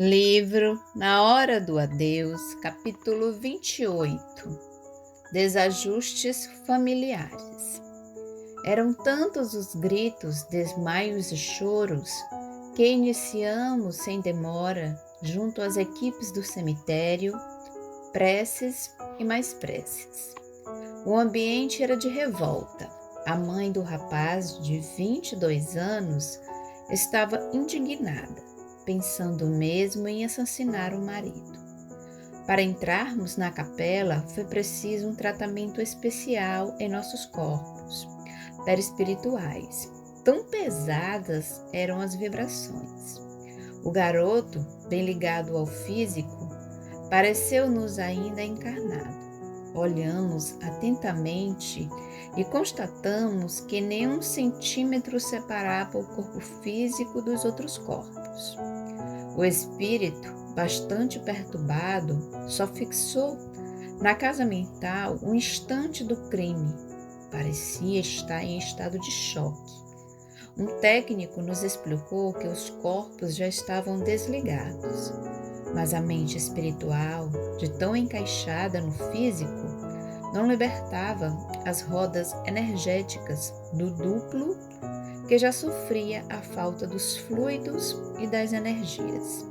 Livro Na Hora do Adeus, capítulo 28. Desajustes familiares. Eram tantos os gritos, desmaios e choros que iniciamos sem demora, junto às equipes do cemitério, preces e mais preces. O ambiente era de revolta. A mãe do rapaz, de 22 anos, estava indignada, pensando mesmo em assassinar o marido. Para entrarmos na capela, foi preciso um tratamento especial em nossos corpos, perispirituais. Tão pesadas eram as vibrações. O garoto, bem ligado ao físico, pareceu-nos ainda encarnado. Olhamos atentamente e constatamos que nem 1 centímetro separava o corpo físico dos outros corpos. O espírito, bastante perturbado, só fixou na casa mental um instante do crime. Parecia estar em estado de choque. Um técnico nos explicou que os corpos já estavam desligados, mas a mente espiritual, de tão encaixada no físico, não libertava as rodas energéticas do duplo que já sofria a falta dos fluidos e das energias.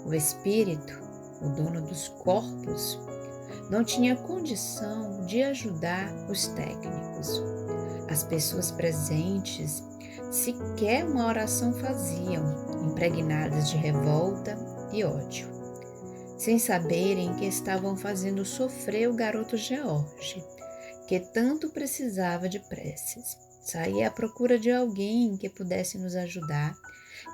O espírito, o dono dos corpos, não tinha condição de ajudar os técnicos. As pessoas presentes sequer uma oração faziam, impregnadas de revolta e ódio, sem saberem que estavam fazendo sofrer o garoto George, que tanto precisava de preces. Saí à procura de alguém que pudesse nos ajudar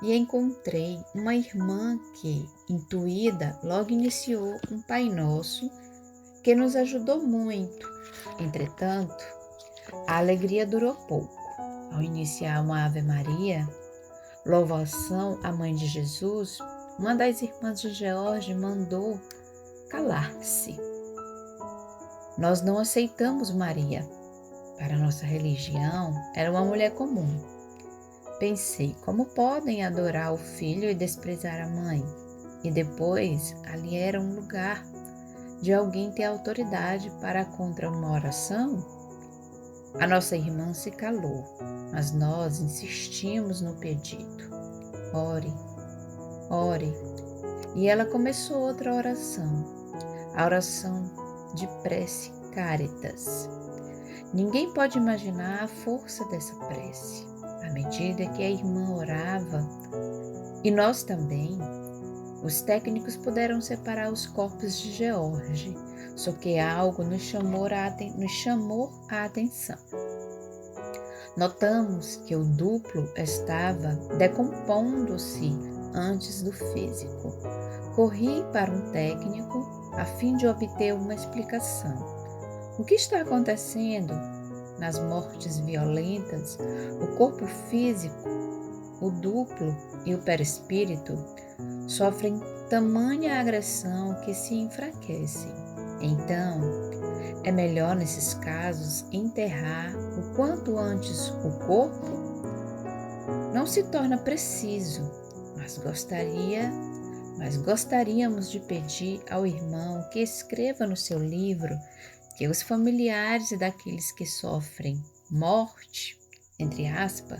e encontrei uma irmã que, intuída, logo iniciou um Pai Nosso que nos ajudou muito. Entretanto, a alegria durou pouco. Ao iniciar uma Ave Maria, louvação à Mãe de Jesus, uma das irmãs de George mandou calar-se. Nós não aceitamos Maria. Para nossa religião, era uma mulher comum. Pensei, como podem adorar o filho e desprezar a mãe? E depois, ali era um lugar de alguém ter autoridade para contra uma oração? A nossa irmã se calou, mas nós insistimos no pedido. Ore, ore. E ela começou outra oração, a oração de prece Caritas. Ninguém pode imaginar a força dessa prece. À medida que a irmã orava, e nós também, os técnicos puderam separar os corpos de George, só que algo nos chamou a atenção. Notamos que o duplo estava decompondo-se antes do físico. Corri para um técnico a fim de obter uma explicação. O que está acontecendo? Nas mortes violentas, o corpo físico, o duplo e o perispírito sofrem tamanha agressão que se enfraquecem. Então, é melhor nesses casos enterrar o quanto antes o corpo. Não se torna preciso, mas gostaríamos de pedir ao irmão que escreva no seu livro que os familiares daqueles que sofrem morte, entre aspas,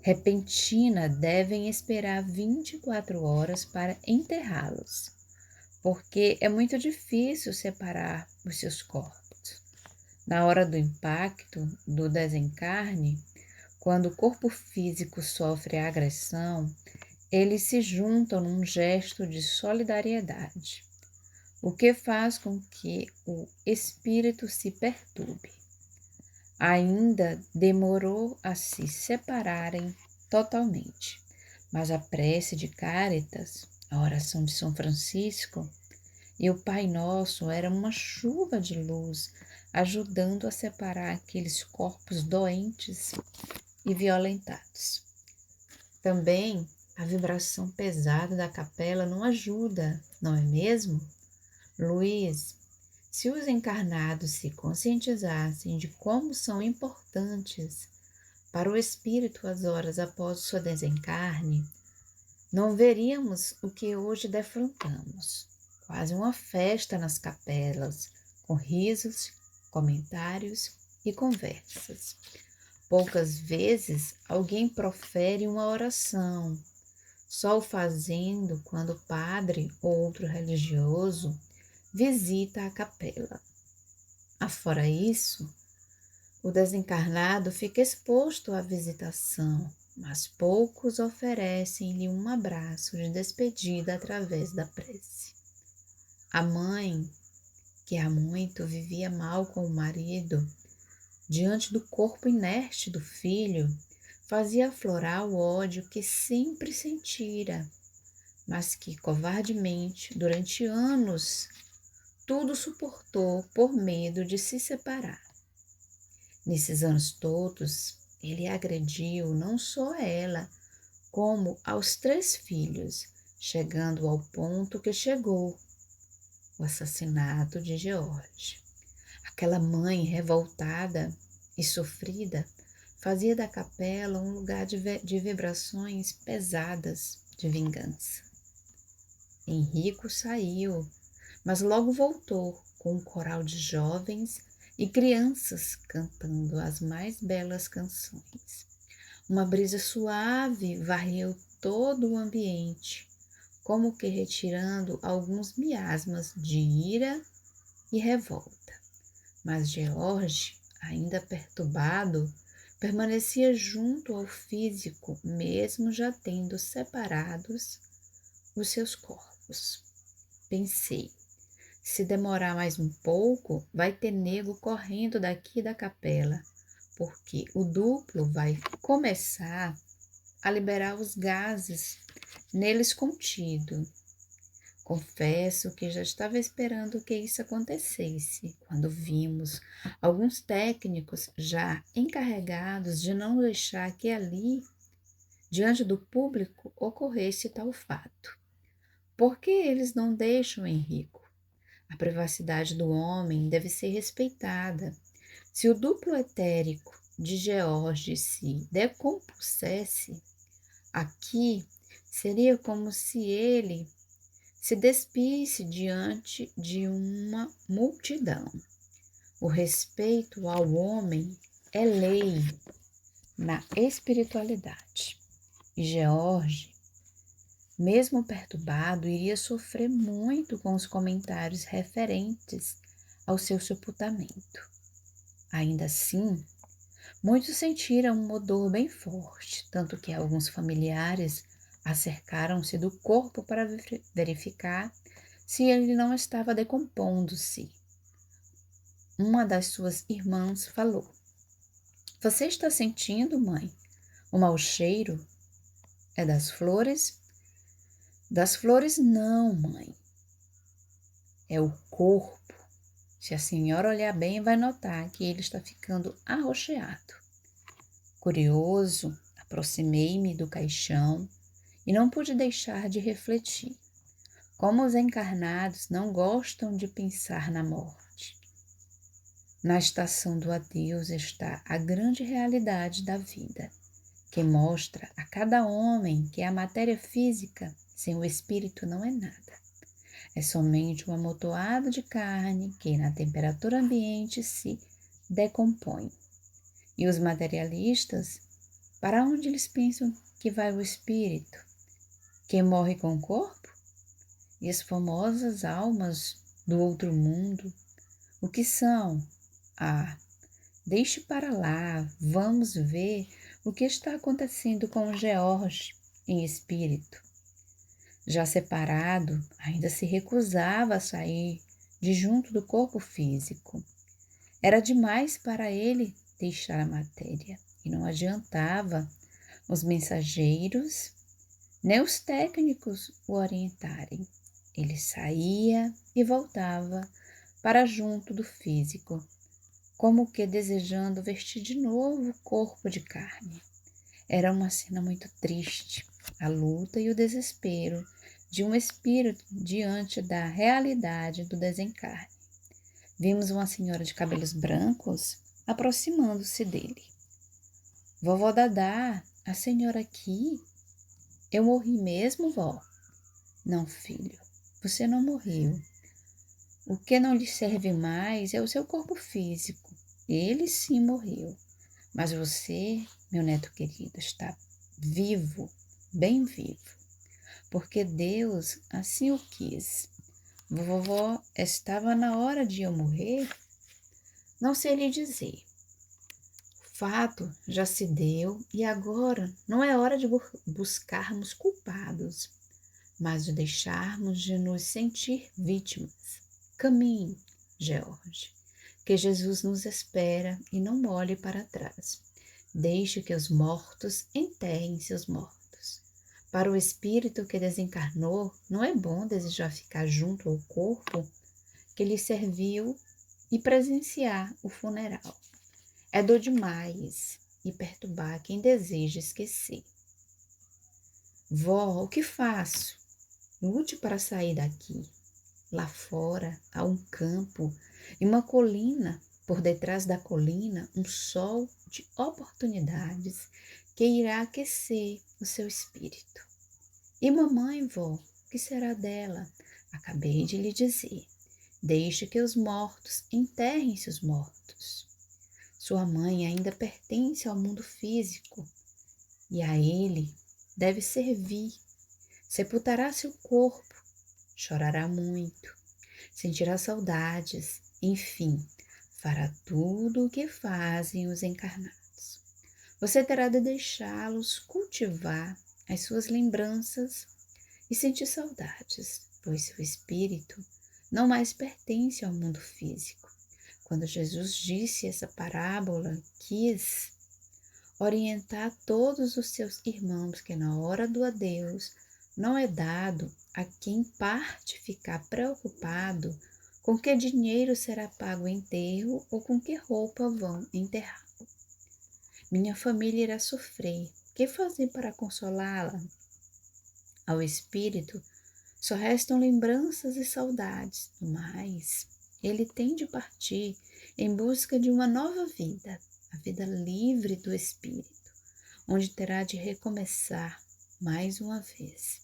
repentina devem esperar 24 horas para enterrá-los, porque é muito difícil separar os seus corpos. Na hora do impacto, do desencarne, quando o corpo físico sofre a agressão, eles se juntam num gesto de solidariedade, o que faz com que o espírito se perturbe. Ainda demorou a se separarem totalmente, mas a prece de Caritas, a oração de São Francisco e o Pai Nosso era uma chuva de luz, ajudando a separar aqueles corpos doentes e violentados. Também a vibração pesada da capela não ajuda, não é mesmo? Luiz, se os encarnados se conscientizassem de como são importantes para o espírito as horas após o seu desencarne, não veríamos o que hoje defrontamos. Quase uma festa nas capelas, com risos, comentários e conversas. Poucas vezes alguém profere uma oração, só o fazendo quando o padre ou outro religioso visita a capela. Afora isso, o desencarnado fica exposto à visitação, mas poucos oferecem-lhe um abraço de despedida através da prece. A mãe, que há muito vivia mal com o marido, diante do corpo inerte do filho, fazia aflorar o ódio que sempre sentira, mas que covardemente, durante anos, tudo suportou por medo de se separar. Nesses anos todos, ele agrediu não só a ela, como aos 3 filhos, chegando ao ponto que chegou, o assassinato de George. Aquela mãe revoltada e sofrida fazia da capela um lugar de vibrações pesadas de vingança. Henrico saiu, mas logo voltou com um coral de jovens e crianças cantando as mais belas canções. Uma brisa suave varreu todo o ambiente, como que retirando alguns miasmas de ira e revolta. Mas George, ainda perturbado, permanecia junto ao físico, mesmo já tendo separados os seus corpos. Pensei, se demorar mais um pouco, vai ter nego correndo daqui da capela, porque o duplo vai começar a liberar os gases neles contido. Confesso que já estava esperando que isso acontecesse, quando vimos alguns técnicos já encarregados de não deixar que ali, diante do público, ocorresse tal fato. Por que eles não deixam, Henrico? A privacidade do homem deve ser respeitada. Se o duplo etérico de George se decompusesse aqui, seria como se ele se despisse diante de uma multidão. O respeito ao homem é lei na espiritualidade. E George, mesmo perturbado, iria sofrer muito com os comentários referentes ao seu sepultamento. Ainda assim, muitos sentiram um odor bem forte, tanto que alguns familiares acercaram-se do corpo para verificar se ele não estava decompondo-se. Uma das suas irmãs falou: "Você está sentindo, mãe, o mau cheiro? É das flores?" "Das flores não, mãe. É o corpo. Se a senhora olhar bem, vai notar que ele está ficando arroxeado." Curioso, aproximei-me do caixão e não pude deixar de refletir. Como os encarnados não gostam de pensar na morte. Na estação do adeus está a grande realidade da vida, que mostra a cada homem que a matéria física sem o espírito não é nada. É somente um amontoado de carne que na temperatura ambiente se decompõe. E os materialistas, para onde eles pensam que vai o espírito? Que morre com o corpo? E as famosas almas do outro mundo, o que são? Ah, deixe para lá, vamos ver o que está acontecendo com George em espírito. Já separado, ainda se recusava a sair de junto do corpo físico. Era demais para ele deixar a matéria, e não adiantava os mensageiros nem os técnicos o orientarem. Ele saía e voltava para junto do físico, como que desejando vestir de novo o corpo de carne. Era uma cena muito triste, a luta e o desespero de um espírito diante da realidade do desencarne. Vimos uma senhora de cabelos brancos aproximando-se dele. "Vovó Dadá, a senhora aqui?" Eu morri mesmo, vó? Não, filho, você não morreu. O que não lhe serve mais é o seu corpo físico. Ele sim morreu. Mas você, meu neto querido, está vivo, bem vivo, porque Deus assim o quis. Vovó, estava na hora de eu morrer? Não sei lhe dizer. O fato já se deu e agora não é hora de buscarmos culpados, mas de deixarmos de nos sentir vítimas. Caminhe, George, que Jesus nos espera e não olhe para trás. Deixe que os mortos enterrem seus mortos. Para o espírito que desencarnou, não é bom desejar ficar junto ao corpo que lhe serviu e presenciar o funeral. É dor demais e perturbar quem deseja esquecer. Vó, o que faço? Lute para sair daqui. Lá fora há um campo e uma colina. Por detrás da colina, um sol de oportunidades que irá aquecer o seu espírito. E mamãe, vó, o que será dela? Acabei de lhe dizer. Deixe que os mortos enterrem seus mortos. Sua mãe ainda pertence ao mundo físico e a ele deve servir. Sepultará seu corpo, chorará muito, sentirá saudades, enfim, fará tudo o que fazem os encarnados. Você terá de deixá-los cultivar as suas lembranças e sentir saudades, pois seu espírito não mais pertence ao mundo físico. Quando Jesus disse essa parábola, quis orientar todos os seus irmãos que na hora do adeus não é dado a quem parte ficar preocupado com que dinheiro será pago o enterro ou com que roupa vão enterrá-lo. Minha família irá sofrer. O que fazer para consolá-la? Ao espírito só restam lembranças e saudades, mas ele tem de partir em busca de uma nova vida, a vida livre do espírito, onde terá de recomeçar mais uma vez.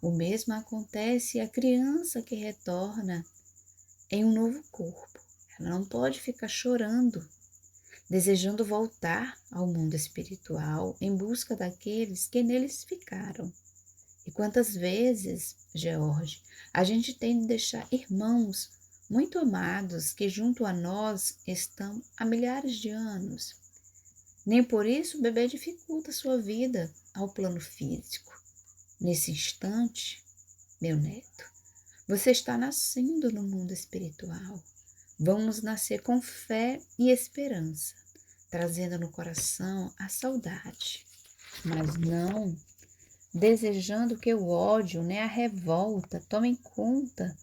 O mesmo acontece à criança que retorna em um novo corpo. Ela não pode ficar chorando, desejando voltar ao mundo espiritual em busca daqueles que neles ficaram. E quantas vezes, George, a gente tem de deixar irmãos muito amados que junto a nós estão há milhares de anos. Nem por isso o bebê dificulta sua vida ao plano físico. Nesse instante, meu neto, você está nascendo no mundo espiritual. Vamos nascer com fé e esperança, trazendo no coração a saudade, mas não desejando que o ódio nem a revolta tomem conta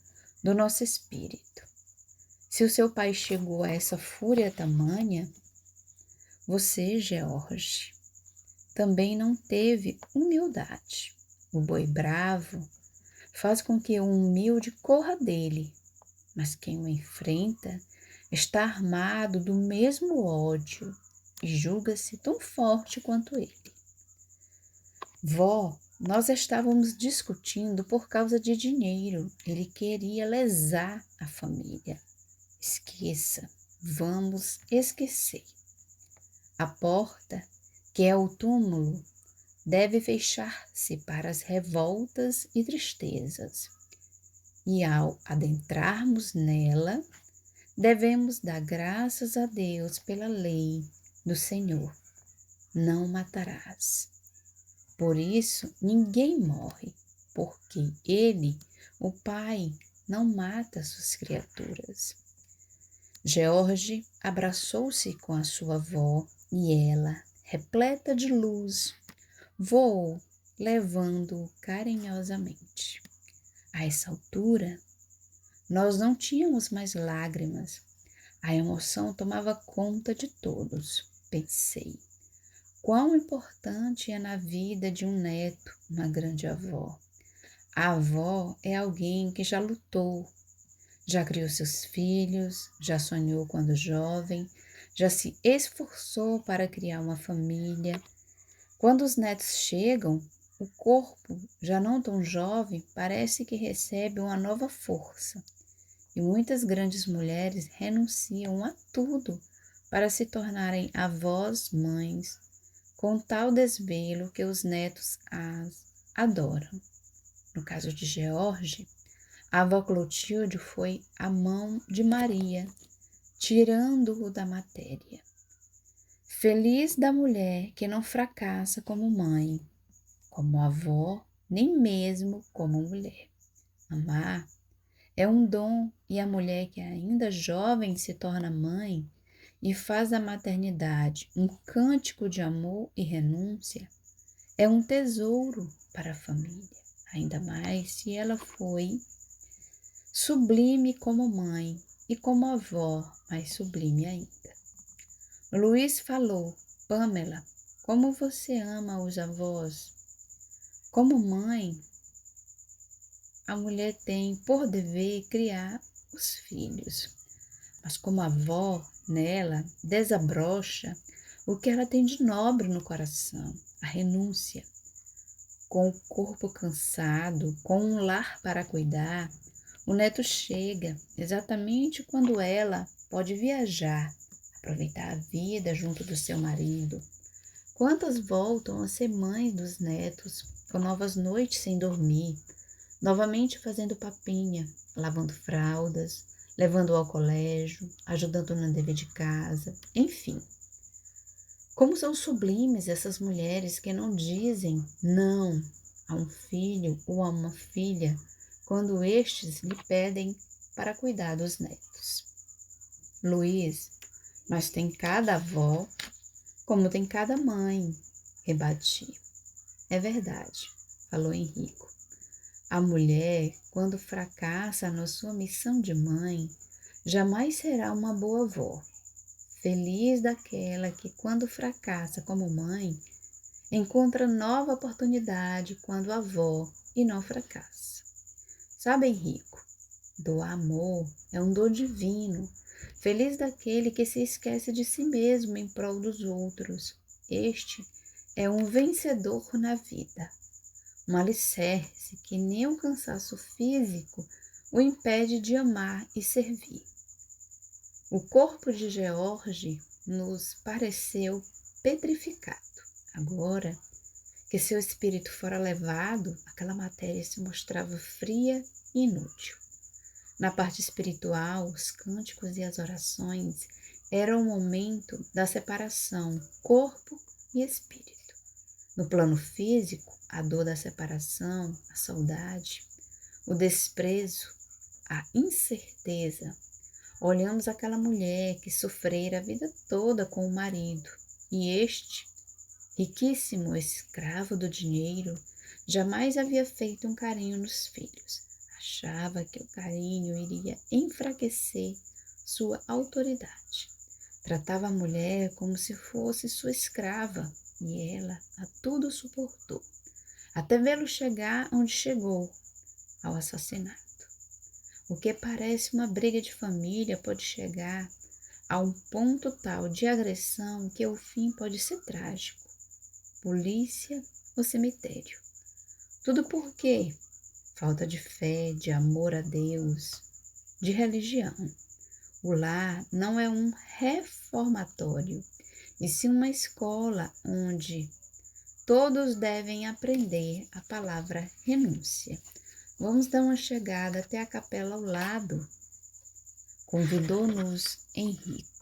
do nosso espírito. Se o seu pai chegou a essa fúria tamanha, você, George, também não teve humildade. O boi bravo faz com que o humilde corra dele, mas quem o enfrenta está armado do mesmo ódio e julga-se tão forte quanto ele. Vó, nós estávamos discutindo por causa de dinheiro. Ele queria lesar a família. Esqueça, vamos esquecer. A porta, que é o túmulo, deve fechar-se para as revoltas e tristezas. E ao adentrarmos nela, devemos dar graças a Deus pela lei do Senhor. Não matarás. Por isso, ninguém morre, porque Ele, o Pai, não mata suas criaturas. George abraçou-se com a sua avó e ela, repleta de luz, voou, levando-o carinhosamente. A essa altura, nós não tínhamos mais lágrimas. A emoção tomava conta de todos. Pensei. Quão importante é na vida de um neto uma grande avó. A avó é alguém que já lutou, já criou seus filhos, já sonhou quando jovem, já se esforçou para criar uma família. Quando os netos chegam, o corpo, já não tão jovem, parece que recebe uma nova força. E muitas grandes mulheres renunciam a tudo para se tornarem avós, mães, com tal desvelo que os netos as adoram. No caso de George, a avó Clotilde foi a mão de Maria, tirando-o da matéria. Feliz da mulher que não fracassa como mãe, como avó, nem mesmo como mulher. Amar é um dom e a mulher que ainda jovem se torna mãe e faz da maternidade um cântico de amor e renúncia é um tesouro para a família, ainda mais se ela foi sublime como mãe e como avó, mais sublime ainda. Luiz falou: Pamela, como você ama os avós? Como mãe, a mulher tem por dever criar os filhos, mas como avó, nela desabrocha o que ela tem de nobre no coração, a renúncia. Com o corpo cansado, com um lar para cuidar, o neto chega exatamente quando ela pode viajar, aproveitar a vida junto do seu marido. Quantas voltam a ser mães dos netos, com novas noites sem dormir, novamente fazendo papinha, lavando fraldas, levando-o ao colégio, ajudando no dever de casa, enfim. Como são sublimes essas mulheres que não dizem não a um filho ou a uma filha quando estes lhe pedem para cuidar dos netos. Luiz, mas tem cada avó como tem cada mãe, rebati. É verdade, falou Henrico. A mulher, quando fracassa na sua missão de mãe, jamais será uma boa avó. Feliz daquela que, quando fracassa como mãe, encontra nova oportunidade quando avó e não fracassa. Sabe, Henrico, doar amor é um dom divino. Feliz daquele que se esquece de si mesmo em prol dos outros. Este é um vencedor na vida. Um alicerce que nem o cansaço físico o impede de amar e servir. O corpo de George nos pareceu petrificado. Agora que seu espírito fora levado, aquela matéria se mostrava fria e inútil. Na parte espiritual, os cânticos e as orações eram o momento da separação, corpo e espírito. No plano físico, a dor da separação, a saudade, o desprezo, a incerteza. Olhamos aquela mulher que sofrera a vida toda com o marido, e este, riquíssimo escravo do dinheiro, jamais havia feito um carinho nos filhos. Achava que o carinho iria enfraquecer sua autoridade. Tratava a mulher como se fosse sua escrava, e ela a tudo suportou, até vê-lo chegar onde chegou, ao assassinato. O que parece uma briga de família pode chegar a um ponto tal de agressão que o fim pode ser trágico. Polícia ou cemitério. Tudo por quê? Falta de fé, de amor a Deus, de religião. O lar não é um reformatório, e sim uma escola onde todos devem aprender a palavra renúncia. Vamos dar uma chegada até a capela ao lado. Convidou-nos Henrique.